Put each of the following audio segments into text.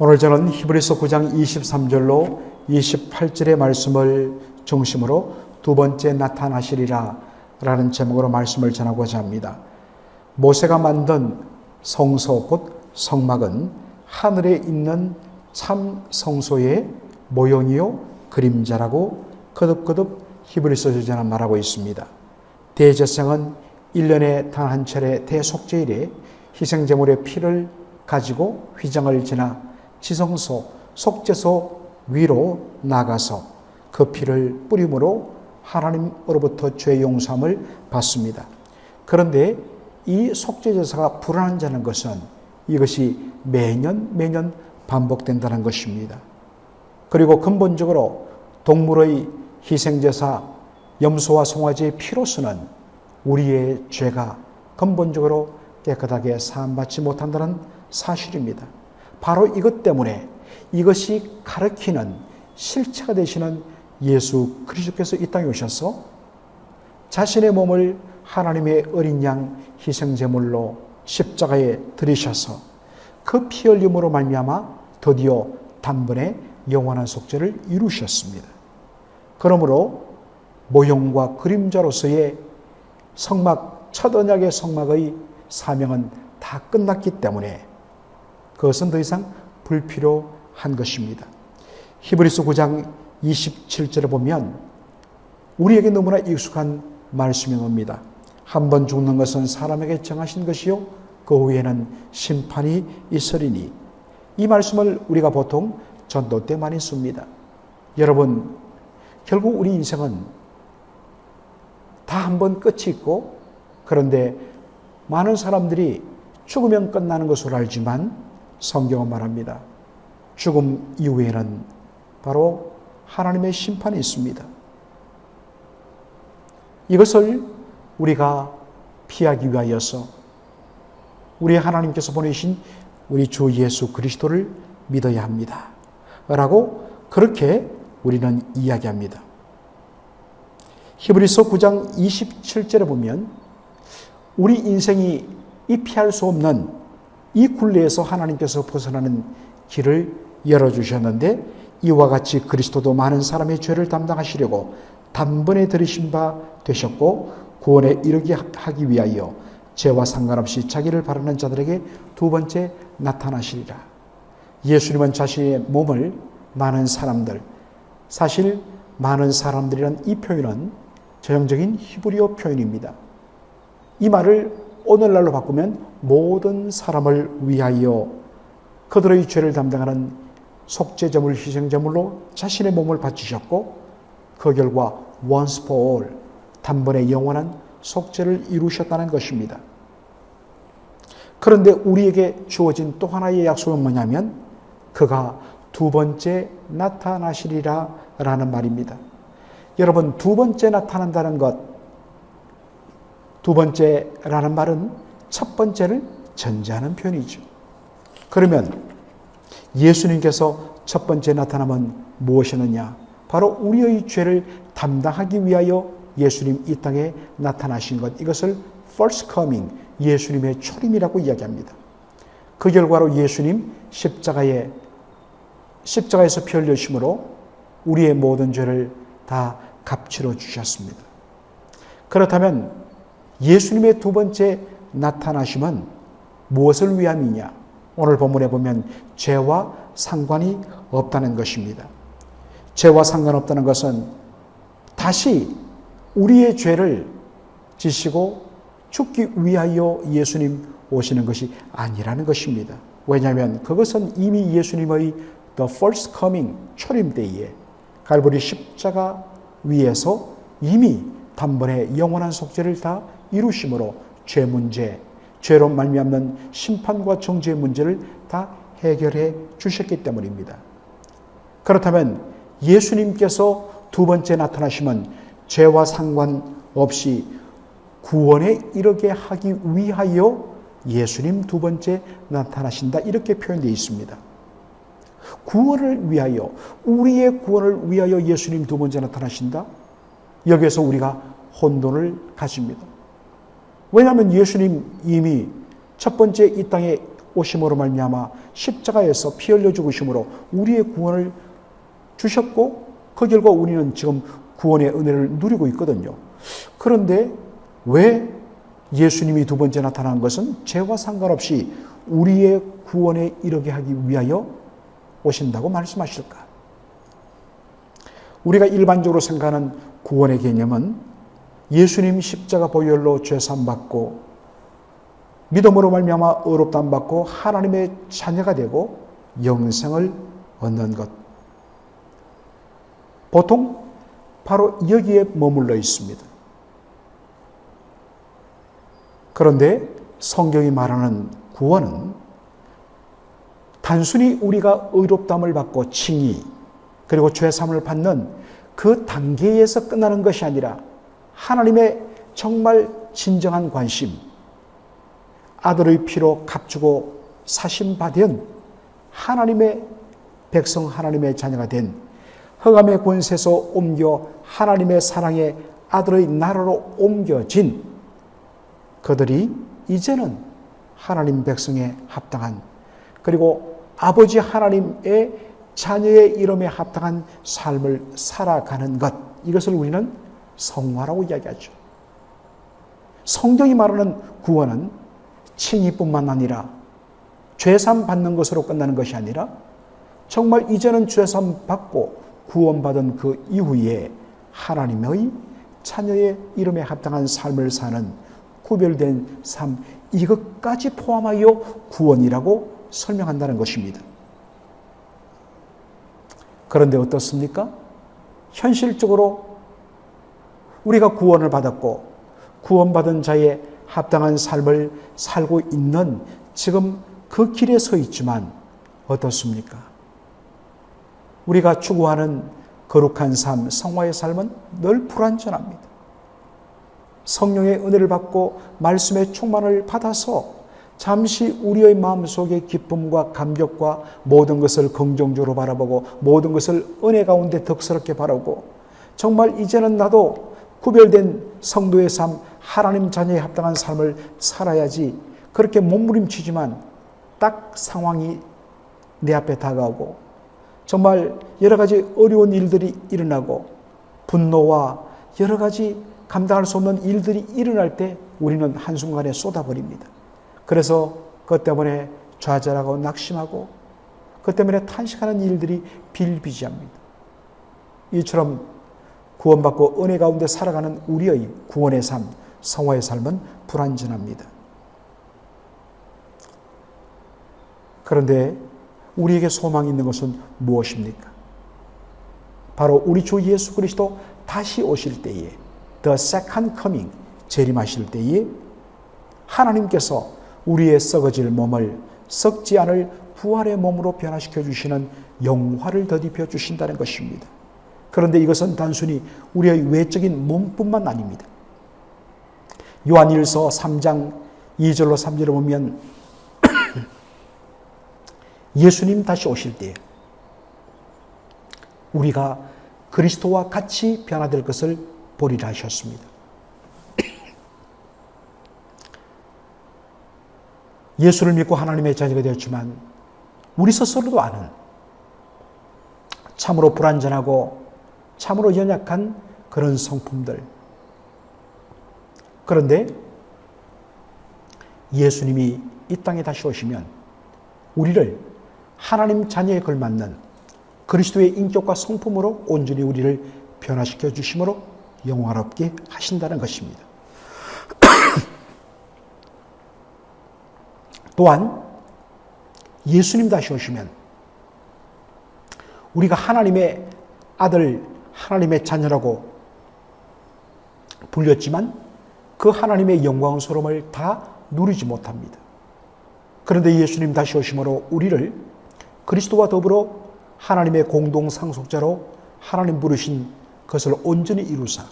오늘 저는 히브리서 9장 23절로 28절의 말씀을 중심으로 두 번째 나타나시리라 라는 제목으로 말씀을 전하고자 합니다. 모세가 만든 성소 곧 성막은 하늘에 있는 참 성소의 모형이요 그림자라고 거듭거듭 히브리서 저자는 말하고 있습니다. 대제사장은 1년에 단 한 차례 대속죄일에 희생제물의 피를 가지고 휘장을 지나 지성소, 속죄소 위로 나가서 그 피를 뿌림으로 하나님으로부터 죄 용서함을 받습니다. 그런데 이 속죄제사가 불완전한 것은 이것이 매년 반복된다는 것입니다. 그리고 근본적으로 동물의 희생제사, 염소와 송아지의 피로서는 우리의 죄가 근본적으로 깨끗하게 사함받지 못한다는 사실입니다. 바로 이것 때문에 이것이 가르치는 실체가 되시는 예수 그리스도께서 이 땅에 오셔서 자신의 몸을 하나님의 어린 양 희생제물로 십자가에 들이셔서 그 피 흘림으로 말미암아 드디어 단번에 영원한 속죄를 이루셨습니다. 그러므로 모형과 그림자로서의 성막, 첫 언약의 성막의 사명은 다 끝났기 때문에 그것은 더 이상 불필요한 것입니다. 히브리서 9장 27절에 보면 우리에게 너무나 익숙한 말씀이 옵니다. 한 번 죽는 것은 사람에게 정하신 것이요 그 후에는 심판이 있으리니. 이 말씀을 우리가 보통 전도 때 많이 씁니다. 여러분, 결국 우리 인생은 다 한 번 끝이 있고, 그런데 많은 사람들이 죽으면 끝나는 것으로 알지만 성경은 말합니다. 죽음 이후에는 바로 하나님의 심판이 있습니다. 이것을 우리가 피하기 위하여서 우리 하나님께서 보내신 우리 주 예수 그리스도를 믿어야 합니다. 라고 그렇게 우리는 이야기합니다. 히브리서 9장 27절에 보면 우리 인생이 이 피할 수 없는 이 굴레에서 하나님께서 벗어나는 길을 열어주셨는데 이와 같이 그리스도도 많은 사람의 죄를 담당하시려고 단번에 들이신 바 되셨고 구원에 이르게 하기 위하여 죄와 상관없이 자기를 바라는 자들에게 두 번째 나타나시리라. 예수님은 자신의 몸을 많은 사람들, 사실 많은 사람들이란 이 표현은 전형적인 히브리어 표현입니다. 이 말을 오늘날로 바꾸면 모든 사람을 위하여 그들의 죄를 담당하는 속죄제물, 희생제물로 자신의 몸을 바치셨고 그 결과 once for all, 단번에 영원한 속죄를 이루셨다는 것입니다. 그런데 우리에게 주어진 또 하나의 약속은 뭐냐면 그가 두 번째 나타나시리라 라는 말입니다. 여러분, 두 번째 나타난다는 것, 두 번째라는 말은 첫 번째를 전제하는 표현이죠. 그러면 예수님께서 첫 번째 나타남은 무엇이었느냐? 바로 우리의 죄를 담당하기 위하여 예수님 이 땅에 나타나신 것, 이것을 first coming, 예수님의 초림이라고 이야기합니다. 그 결과로 예수님 십자가에서 피 흘리심으로 우리의 모든 죄를 다 값치러 주셨습니다. 그렇다면 예수님의 두 번째 나타나심은 무엇을 위함이냐? 오늘 본문에 보면 죄와 상관이 없다는 것입니다. 죄와 상관없다는 것은 다시 우리의 죄를 지시고 죽기 위하여 예수님 오시는 것이 아니라는 것입니다. 왜냐하면 그것은 이미 예수님의 The First Coming, 초림 때에 갈보리 십자가 위에서 이미 단번에 영원한 속죄를 다 이루심으로 죄 문제, 죄로 말미암는 심판과 정죄의 문제를 다 해결해 주셨기 때문입니다. 그렇다면 예수님께서 두 번째 나타나심은 죄와 상관없이 구원에 이르게 하기 위하여 예수님 두 번째 나타나신다, 이렇게 표현되어 있습니다. 구원을 위하여, 우리의 구원을 위하여 예수님 두 번째 나타나신다? 여기에서 우리가 혼돈을 가집니다. 왜냐하면 예수님 이미 첫 번째 이 땅에 오심으로 말미암아 십자가에서 피 흘려 죽으심으로 우리의 구원을 주셨고 그 결과 우리는 지금 구원의 은혜를 누리고 있거든요. 그런데 왜 예수님이 두 번째 나타난 것은 죄와 상관없이 우리의 구원에 이르게 하기 위하여 오신다고 말씀하실까? 우리가 일반적으로 생각하는 구원의 개념은 예수님 십자가 보혈로 죄사함 받고 믿음으로 말미암아 의롭다함 받고 하나님의 자녀가 되고 영생을 얻는 것. 보통 바로 여기에 머물러 있습니다. 그런데 성경이 말하는 구원은 단순히 우리가 의롭다함을 받고 칭의 그리고 죄사함을 받는 그 단계에서 끝나는 것이 아니라 하나님의 정말 진정한 관심, 아들의 피로 값주고 사심받은 하나님의 백성, 하나님의 자녀가 된 흑암의 권세에서 옮겨 하나님의 사랑의 아들의 나라로 옮겨진 그들이 이제는 하나님 백성에 합당한 그리고 아버지 하나님의 자녀의 이름에 합당한 삶을 살아가는 것, 이것을 우리는 성화라고 이야기하죠. 성경이 말하는 구원은 칭의뿐만 아니라 죄사함 받는 것으로 끝나는 것이 아니라 정말 이제는 죄사함 받고 구원받은 그 이후에 하나님의 자녀의 이름에 합당한 삶을 사는 구별된 삶, 이것까지 포함하여 구원이라고 설명한다는 것입니다. 그런데 어떻습니까? 현실적으로 우리가 구원을 받았고 구원받은 자의 합당한 삶을 살고 있는 지금 그 길에 서 있지만 어떻습니까? 우리가 추구하는 거룩한 삶, 성화의 삶은 늘 불완전합니다. 성령의 은혜를 받고 말씀의 충만을 받아서 잠시 우리의 마음속에 기쁨과 감격과 모든 것을 긍정적으로 바라보고 모든 것을 은혜 가운데 덕스럽게 바라보고 정말 이제는 나도 구별된 성도의 삶, 하나님 자녀에 합당한 삶을 살아야지 그렇게 몸부림치지만 딱 상황이 내 앞에 다가오고 정말 여러 가지 어려운 일들이 일어나고 분노와 여러 가지 감당할 수 없는 일들이 일어날 때 우리는 한순간에 쏟아버립니다. 그래서 그것 때문에 좌절하고 낙심하고 그것 때문에 탄식하는 일들이 비일비재합니다. 이처럼 구원받고 은혜 가운데 살아가는 우리의 구원의 삶, 성화의 삶은 불완전합니다. 그런데 우리에게 소망이 있는 것은 무엇입니까? 바로 우리 주 예수 그리스도 다시 오실 때에 The Second Coming, 재림하실 때에 하나님께서 우리의 썩어질 몸을 썩지 않을 부활의 몸으로 변화시켜 주시는 영화를 더딥혀 주신다는 것입니다. 그런데 이것은 단순히 우리의 외적인 몸뿐만 아닙니다. 요한일서 3장 2절로 3절을 보면 예수님 다시 오실 때 우리가 그리스도와 같이 변화될 것을 보리라 하셨습니다. 예수를 믿고 하나님의 자녀가 되었지만 우리 스스로도 아는 참으로 불완전하고 참으로 연약한 그런 성품들. 그런데 예수님이 이 땅에 다시 오시면 우리를 하나님 자녀에 걸맞는 그리스도의 인격과 성품으로 온전히 우리를 변화시켜 주심으로 영화롭게 하신다는 것입니다. 또한 예수님 다시 오시면 우리가 하나님의 아들, 하나님의 자녀라고 불렸지만 그 하나님의 영광스러움을 다 누리지 못합니다. 그런데 예수님 다시 오심으로 우리를 그리스도와 더불어 하나님의 공동 상속자로 하나님 부르신 것을 온전히 이루사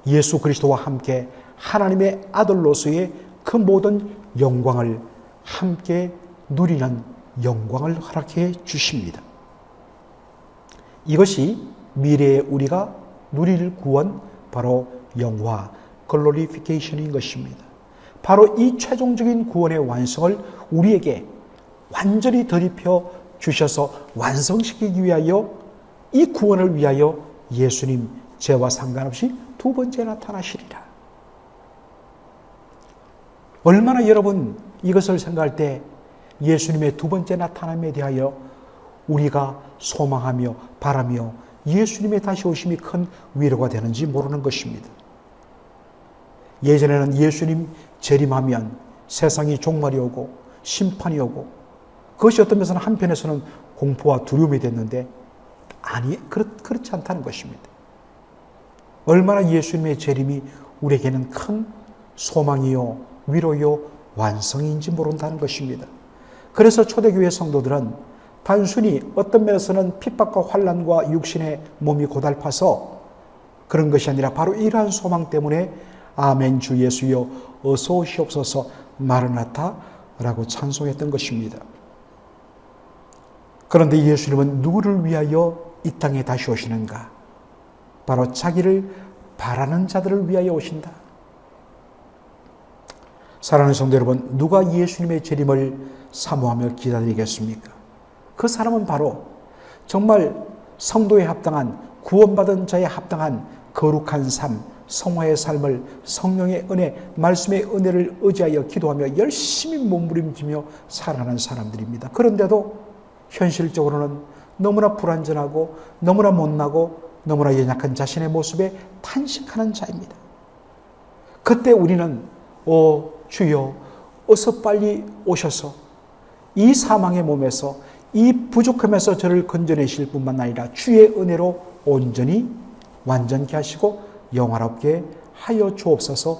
예수 그리스도와 함께 하나님의 아들로서의 그 모든 영광을 함께 누리는 영광을 허락해 주십니다. 이것이 미래에 우리가 누릴 구원, 바로 영화, 글로리피케이션인 것입니다. 바로 이 최종적인 구원의 완성을 우리에게 완전히 덧입혀 주셔서 완성시키기 위하여 이 구원을 위하여 예수님 죄와 상관없이 두 번째 나타나시리라. 얼마나 여러분 이것을 생각할 때 예수님의 두 번째 나타남에 대하여 우리가 소망하며 바라며 예수님의 다시 오심이 큰 위로가 되는지 모르는 것입니다. 예전에는 예수님 재림하면 세상이 종말이 오고 심판이 오고 그것이 어떤 면에서는 한편에서는 공포와 두려움이 됐는데 그렇지 않다는 것입니다. 얼마나 예수님의 재림이 우리에게는 큰 소망이요 위로요 완성인지 모른다는 것입니다. 그래서 초대교회 성도들은 단순히 어떤 면에서는 핍박과 환난과 육신의 몸이 고달파서 그런 것이 아니라 바로 이러한 소망 때문에 아멘 주 예수여 어서 오시옵소서 마르나타라고 찬송했던 것입니다. 그런데 예수님은 누구를 위하여 이 땅에 다시 오시는가? 바로 자기를 바라는 자들을 위하여 오신다. 사랑하는 성도 여러분, 누가 예수님의 재림을 사모하며 기다리겠습니까? 그 사람은 바로 정말 성도에 합당한 구원받은 자에 합당한 거룩한 삶, 성화의 삶을 성령의 은혜, 말씀의 은혜를 의지하여 기도하며 열심히 몸부림치며 살아가는 사람들입니다. 그런데도 현실적으로는 너무나 불완전하고 너무나 못나고 너무나 연약한 자신의 모습에 탄식하는 자입니다. 그때 우리는 주여 어서 빨리 오셔서 이 사망의 몸에서 이 부족함에서 저를 건져내실 뿐만 아니라 주의 은혜로 온전히 완전케 하시고 영화롭게 하여 주옵소서.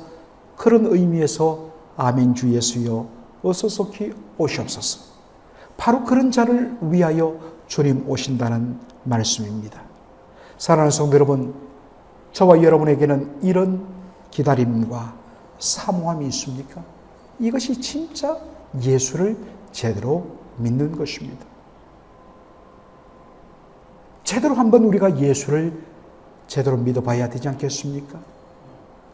그런 의미에서 아멘 주 예수여 어서 속히 오시옵소서. 바로 그런 자를 위하여 주님 오신다는 말씀입니다. 사랑하는 성도 여러분, 저와 여러분에게는 이런 기다림과 사모함이 있습니까? 이것이 진짜 예수를 제대로 믿는 것입니다. 제대로 한번 우리가 예수를 제대로 믿어봐야 되지 않겠습니까?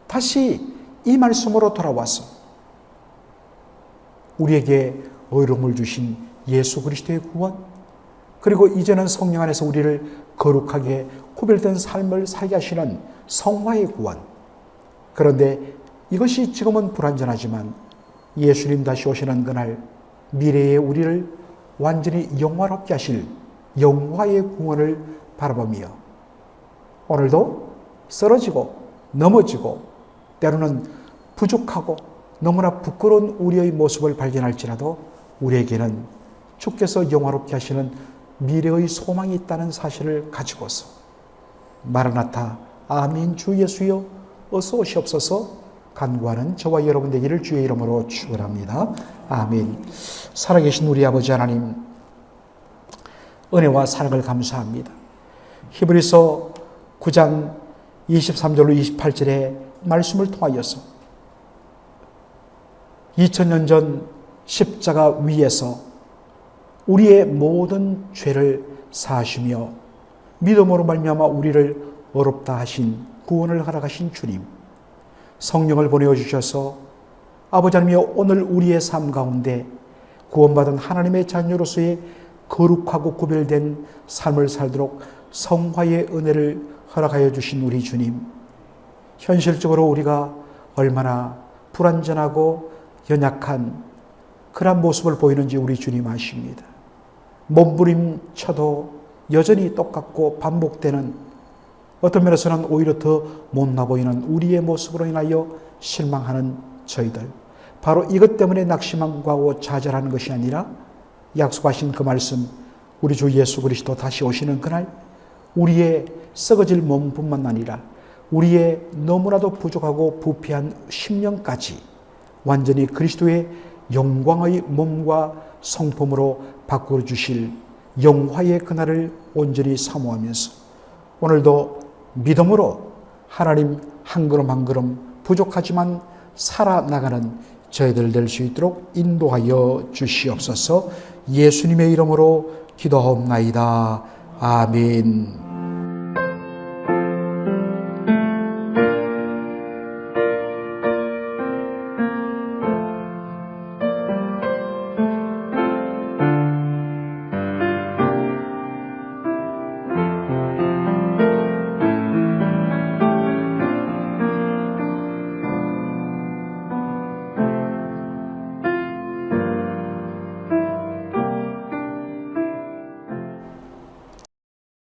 다시 이 말씀으로 돌아와서 우리에게 의로움을 주신 예수 그리스도의 구원, 그리고 이제는 성령 안에서 우리를 거룩하게 구별된 삶을 살게 하시는 성화의 구원. 그런데 이것이 지금은 불완전하지만 예수님 다시 오시는 그날 미래의 우리를 완전히 영화롭게 하실 영화의 구원을 바라보며 오늘도 쓰러지고 넘어지고 때로는 부족하고 너무나 부끄러운 우리의 모습을 발견할지라도 우리에게는 주께서 영화롭게 하시는 미래의 소망이 있다는 사실을 가지고서 마라나타 아멘 주 예수여 어서 오시옵소서 간구하는 저와 여러분 되기를 주의 이름으로 축원합니다. 아멘. 살아계신 우리 아버지 하나님, 은혜와 사랑을 감사합니다. 히브리서 9장 23절로 28절의 말씀을 통하여서 2000년 전 십자가 위에서 우리의 모든 죄를 사하시며 믿음으로 말미암아 우리를 어렵다 하신 구원을 허락하신 주님, 성령을 보내주셔서 아버지 하나님이여 오늘 우리의 삶 가운데 구원받은 하나님의 자녀로서의 거룩하고 구별된 삶을 살도록 성화의 은혜를 허락하여 주신 우리 주님, 현실적으로 우리가 얼마나 불완전하고 연약한 그런 모습을 보이는지 우리 주님 아십니다. 몸부림쳐도 여전히 똑같고 반복되는 어떤 면에서는 오히려 더 못나 보이는 우리의 모습으로 인하여 실망하는 저희들, 바로 이것 때문에 낙심하고 좌절하는 것이 아니라 약속하신 그 말씀, 우리 주 예수 그리스도 다시 오시는 그날 우리의 썩어질 몸뿐만 아니라 우리의 너무나도 부족하고 부패한 심령까지 완전히 그리스도의 영광의 몸과 성품으로 바꾸어 주실 영화의 그날을 온전히 사모하면서 오늘도 믿음으로 하나님 한 걸음 한 걸음 부족하지만 살아나가는 저희들 될 수 있도록 인도하여 주시옵소서. 예수님의 이름으로 기도하옵나이다. 아멘.